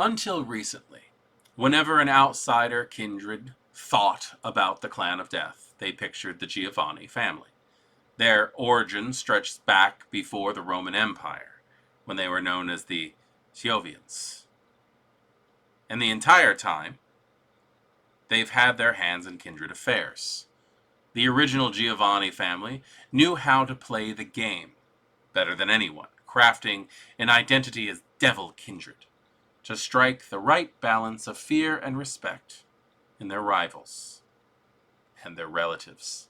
Until recently, whenever an outsider kindred thought about the Clan of Death, they pictured the Giovanni family. Their origin stretched back before the Roman Empire, when they were known as the Giovians. And the entire time, they've had their hands in kindred affairs. The original Giovanni family knew how to play the game better than anyone, crafting an identity as devil kindred to strike the right balance of fear and respect in their rivals and their relatives.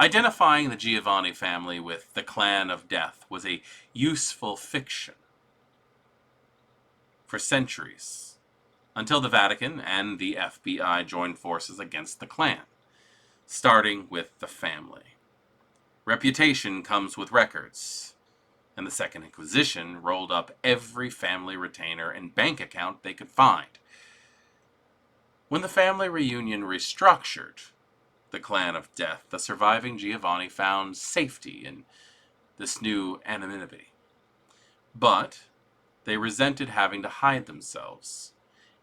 Identifying the Giovanni family with the Clan of Death was a useful fiction for centuries, until the Vatican and the FBI joined forces against the clan, starting with the family. Reputation comes with records, and the Second Inquisition rolled up every family retainer and bank account they could find. When the family reunion restructured the Clan of Death, the surviving Giovanni found safety in this new anonymity. But they resented having to hide themselves,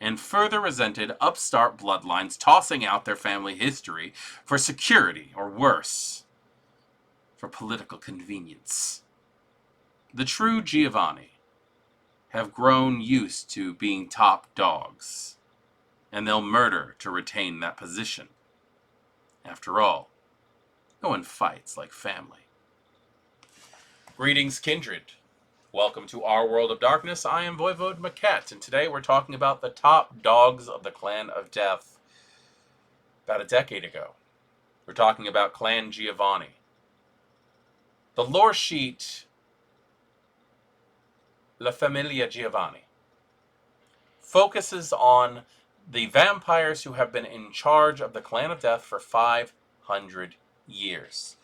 and further resented upstart bloodlines tossing out their family history for security, or worse, for political convenience. The true Giovanni have grown used to being top dogs, and they'll murder to retain that position. After all, no one fights like family. Greetings, kindred. Welcome to our world of darkness. I am voivodemekhet, and today we're talking about the top dogs of the Clan of Death. About a decade ago, we're talking about Clan Giovanni. The Loresheet, La Famiglia Giovanni, focuses on the vampires who have been in charge of the Clan of Death for 500 years,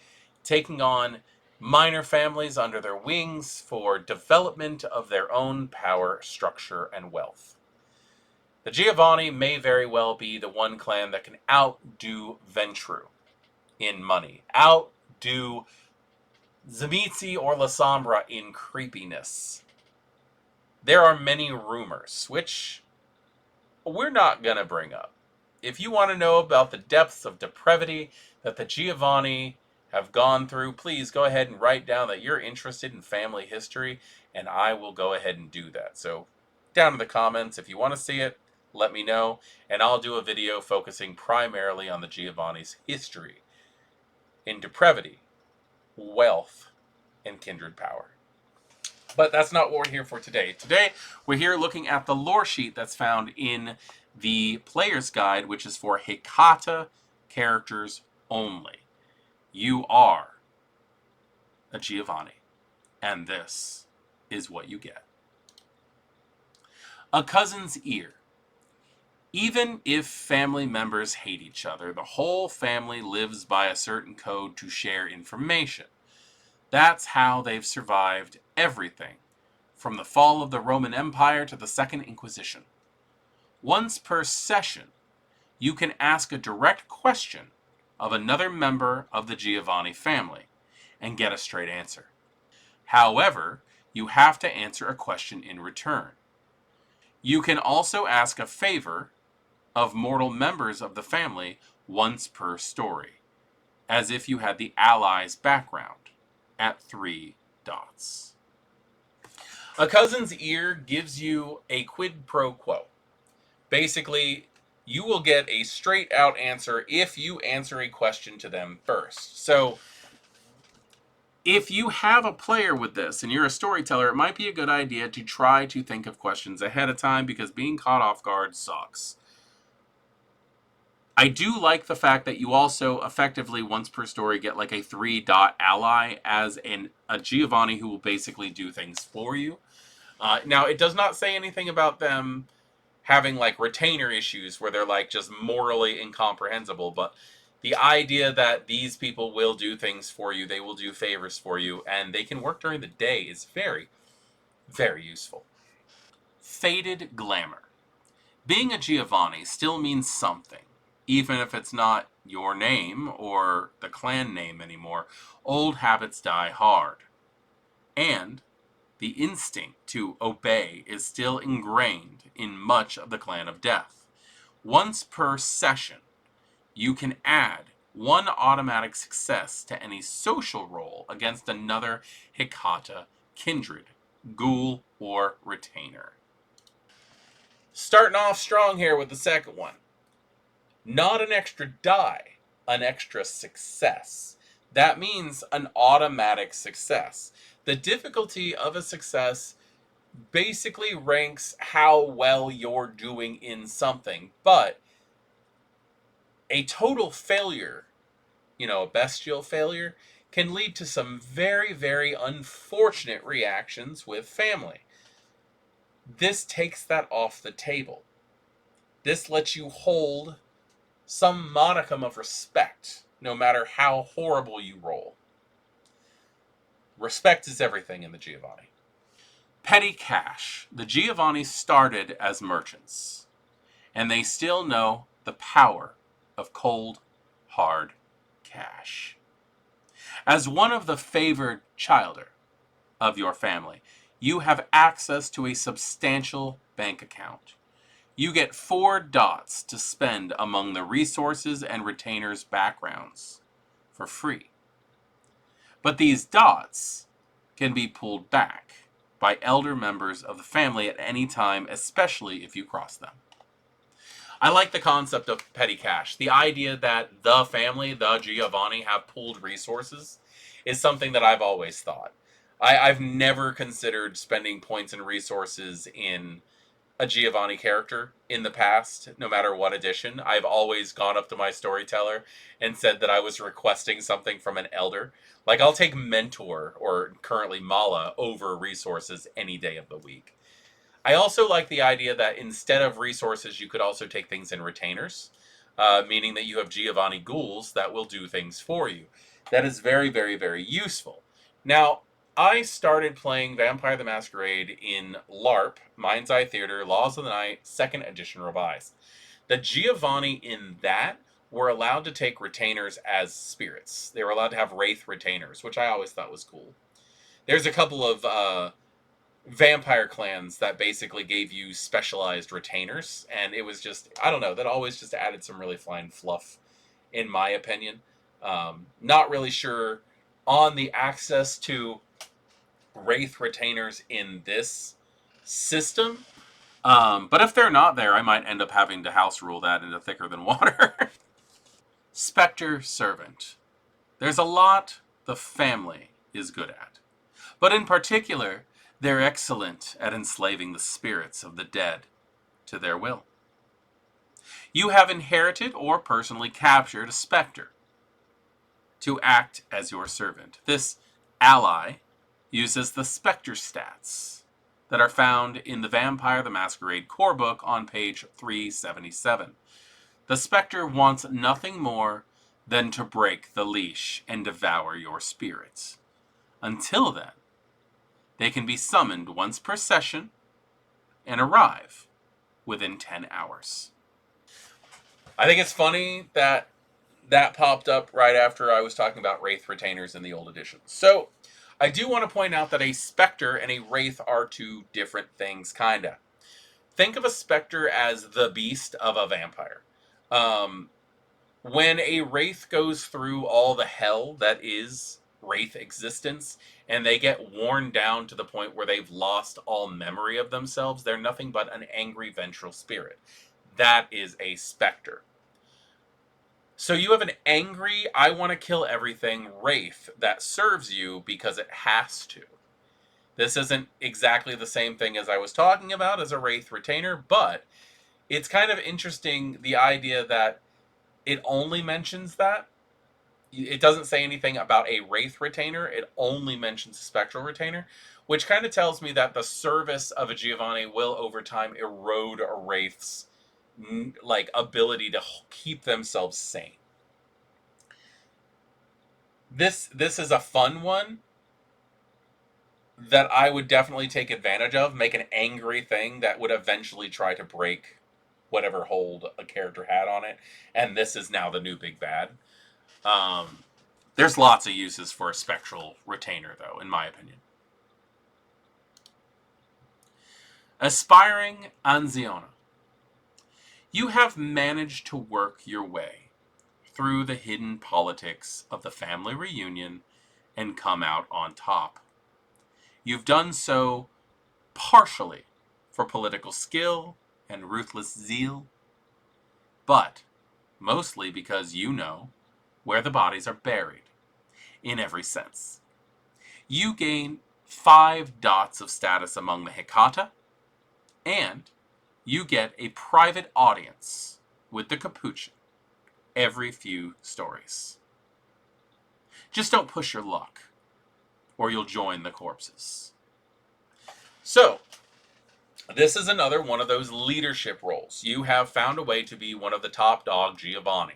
taking on minor families under their wings for development of their own power, structure, and wealth. The Giovanni may very well be the one clan that can outdo Ventru in money, outdo Zemitzi or La Sombra in creepiness. There are many rumors, which we're not going to bring up. If you want to know about the depths of depravity that the Giovanni have gone through, please go ahead and write down that you're interested in family history, and I will go ahead and do that. So down in the comments, if you want to see it, let me know, and I'll do a video focusing primarily on the Giovanni's history in depravity, wealth, and kindred power. But that's not what we're here for today. Today, we're here looking at the lore sheet that's found in the player's guide, which is for Hecata characters only. You are a Giovanni, and this is what you get. A cousin's ear. Even if family members hate each other, the whole family lives by a certain code to share information. That's how they've survived everything, from the fall of the Roman Empire to the Second Inquisition. Once per session, you can ask a direct question of another member of the Giovanni family and get a straight answer. However, you have to answer a question in return. You can also ask a favor of mortal members of the family once per story, as if you had the allies' background, at 3 dots. A cousin's ear gives you a quid pro quo. Basically, you will get a straight out answer if you answer a question to them first. So, if you have a player with this and you're a storyteller, it might be a good idea to try to think of questions ahead of time, because being caught off guard sucks. I do like the fact that you also effectively, once per story, get like a 3-dot ally as a Giovanni who will basically do things for you. Now, it does not say anything about them having like retainer issues where they're like just morally incomprehensible, but the idea that these people will do things for you, they will do favors for you, and they can work during the day is very, very useful. Faded glamour. Being a Giovanni still means something, even if it's not your name or the clan name anymore. Old habits die hard. And The instinct to obey is still ingrained in much of the Clan of Death. Once per session, you can add one automatic success to any social roll against another Hecata kindred, ghoul, or retainer. Starting off strong here with the second one. Not an extra die, an extra success. That means an automatic success. The difficulty of a success basically ranks how well you're doing in something, but a total failure, a bestial failure, can lead to some very, very unfortunate reactions with family. This takes that off the table. This lets you hold some modicum of respect, no matter how horrible you roll. Respect is everything in the Giovanni. Petty cash. The Giovanni started as merchants, and they still know the power of cold, hard cash. As one of the favored childer of your family, you have access to a substantial bank account. You get 4 dots to spend among the resources and retainers' backgrounds for free. But these dots can be pulled back by elder members of the family at any time, especially if you cross them. I like the concept of petty cash. The idea that the family, the Giovanni, have pooled resources is something that I've always thought. I've never considered spending points and resources in a Giovanni character in the past, no matter what edition. I've always gone up to my storyteller and said that I was requesting something from an elder. Like, I'll take Mentor, or currently Mala, over resources any day of the week. I also like the idea that instead of resources, you could also take things in retainers, meaning that you have Giovanni ghouls that will do things for you. That is very, very, very useful. Now, I started playing Vampire the Masquerade in LARP, Mind's Eye Theater, Laws of the Night, 2nd edition revised. The Giovanni in that were allowed to take retainers as spirits. They were allowed to have wraith retainers, which I always thought was cool. There's a couple of vampire clans that basically gave you specialized retainers, and it was just, I don't know, that always just added some really fine fluff, in my opinion. Not really sure on the access to wraith retainers in this system, but if they're not there, I might end up having to house rule that into thicker than water. Spectre Servant. There's a lot the family is good at, but in particular, they're excellent at enslaving the spirits of the dead to their will. You have inherited or personally captured a spectre to act as your servant. This ally uses the spectre stats that are found in the Vampire the Masquerade core book on page 377. The spectre wants nothing more than to break the leash and devour your spirits. Until then, they can be summoned once per session and arrive within 10 hours. I think it's funny that that popped up right after I was talking about Wraith Retainers in the old edition. So, I do want to point out that a Spectre and a Wraith are two different things, kinda. Think of a Spectre as the beast of a vampire. When a Wraith goes through all the hell that is Wraith existence, and they get worn down to the point where they've lost all memory of themselves, they're nothing but an angry ventral spirit. That is a Spectre. So you have an angry, I want to kill everything Wraith that serves you because it has to. This isn't exactly the same thing as I was talking about as a Wraith Retainer, but it's kind of interesting, the idea that it only mentions that. It doesn't say anything about a Wraith Retainer, it only mentions a Spectral Retainer, which kind of tells me that the service of a Giovanni will over time erode a Wraith's ability to keep themselves sane. This is a fun one that I would definitely take advantage of. Make an angry thing that would eventually try to break whatever hold a character had on it. And this is now the new big bad. There's lots of uses for a Spectral Retainer, though, in my opinion. Aspiring Anziana, you have managed to work your way through the hidden politics of the family reunion and come out on top. You've done so partially for political skill and ruthless zeal, but mostly because you know where the bodies are buried, in every sense. You gain 5 dots of status among the Hecata, and you get a private audience with the Capuchin every few stories. Just don't push your luck, or you'll join the corpses. So, this is another one of those leadership roles. You have found a way to be one of the top dog Giovanni.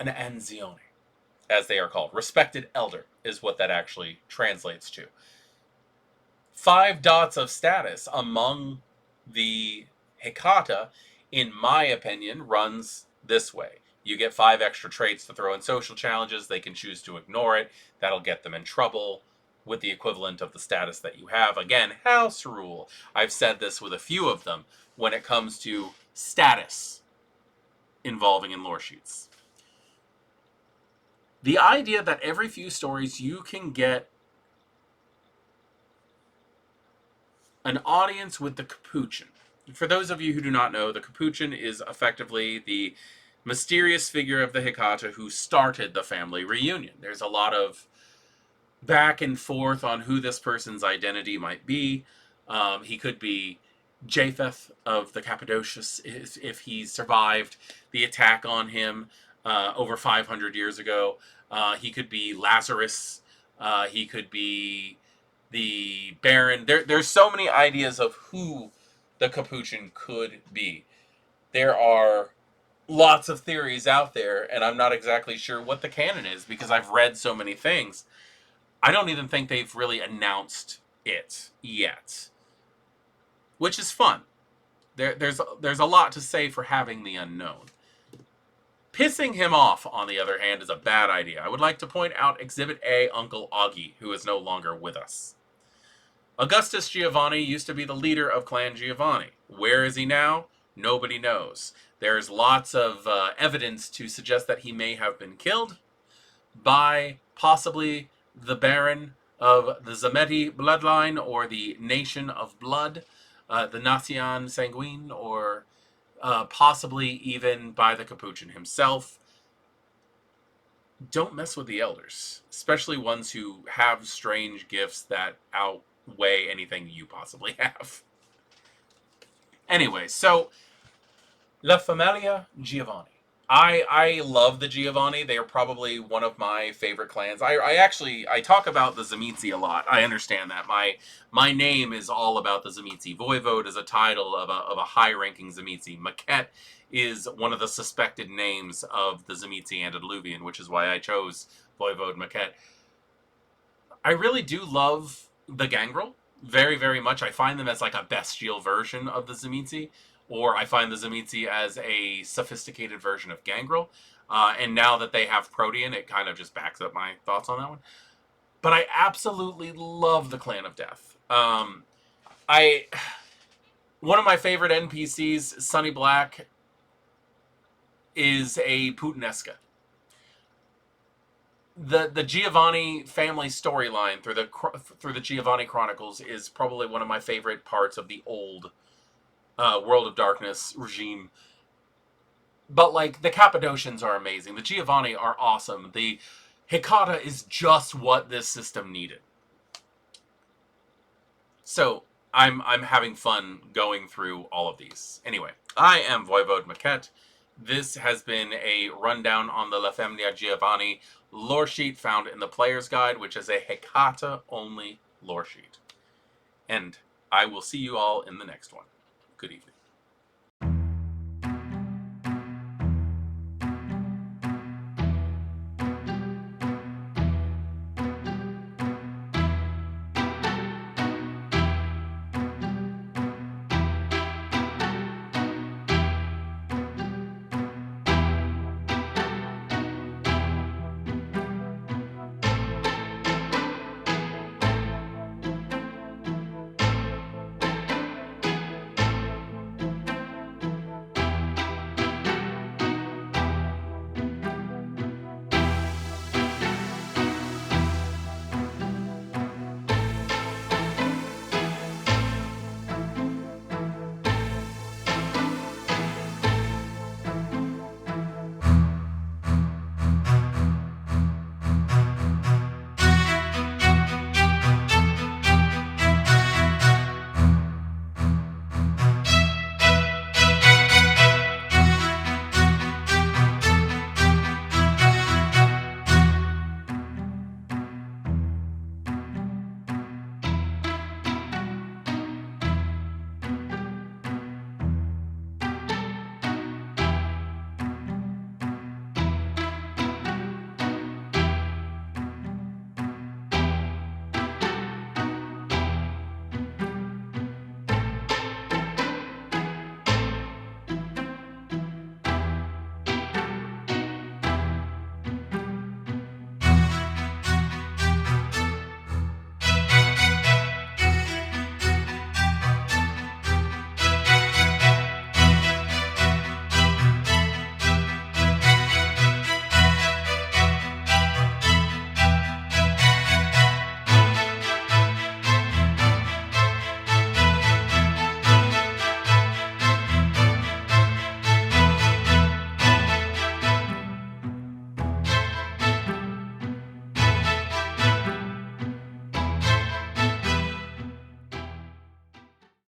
An Anzione, as they are called. Respected elder is what that actually translates to. 5 dots of status among the Hecata, in my opinion, runs this way. You get 5 extra traits to throw in social challenges. They can choose to ignore it. That'll get them in trouble with the equivalent of the status that you have. Again, house rule. I've said this with a few of them when it comes to status involving in lore sheets. The idea that every few stories you can get an audience with the Capuchin. For those of you who do not know, the Capuchin is effectively the mysterious figure of the Hecata who started the family reunion. There's a lot of back and forth on who this person's identity might be. He could be Japheth of the Cappadocius if he survived the attack on him over 500 years ago. He could be Lazarus. He could be the Baron. There's so many ideas of who the Capuchin could be. There are lots of theories out there, and I'm not exactly sure what the canon is because I've read so many things. I don't even think they've really announced it yet, which is fun. There's a lot to say for having the unknown. Pissing him off, on the other hand, is a bad idea. I would like to point out Exhibit A, Uncle Augie, who is no longer with us. Augustus Giovanni used to be the leader of Clan Giovanni. Where is he now? Nobody knows. There's lots of evidence to suggest that he may have been killed by possibly the Baron of the Zameti bloodline or the Nation of Blood, the Nation Sanguine, or possibly even by the Capuchin himself. Don't mess with the elders, especially ones who have strange gifts that outweigh anything you possibly have. Anyway, so La Famiglia Giovanni. I love the Giovanni. They are probably one of my favorite clans. I talk about the Tzimisce a lot. I understand that. My name is all about the Tzimisce. Voivode is a title of a high-ranking Tzimisce. Mekhet is one of the suspected names of the Tzimisce Antediluvian, which is why I chose Voivode Mekhet. I really do love the Gangrel very, very much. I find them as like a bestial version of the Tzimisce. Or I find the Tzimisce as a sophisticated version of Gangrel. And now that they have Protean, it kind of just backs up my thoughts on that one. But I absolutely love the Clan of Death. One of my favorite NPCs, Sunny Black, is a Putanesca. The Giovanni family storyline through the Giovanni Chronicles is probably one of my favorite parts of the old World of Darkness regime. But, like, the Cappadocians are amazing. The Giovanni are awesome. The Hecata is just what this system needed. So, I'm having fun going through all of these. Anyway, I am Voivode Mekhet. This has been a rundown on the La Famiglia Giovanni lore sheet found in the Player's Guide, which is a Hecata-only lore sheet. And I will see you all in the next one. Good evening.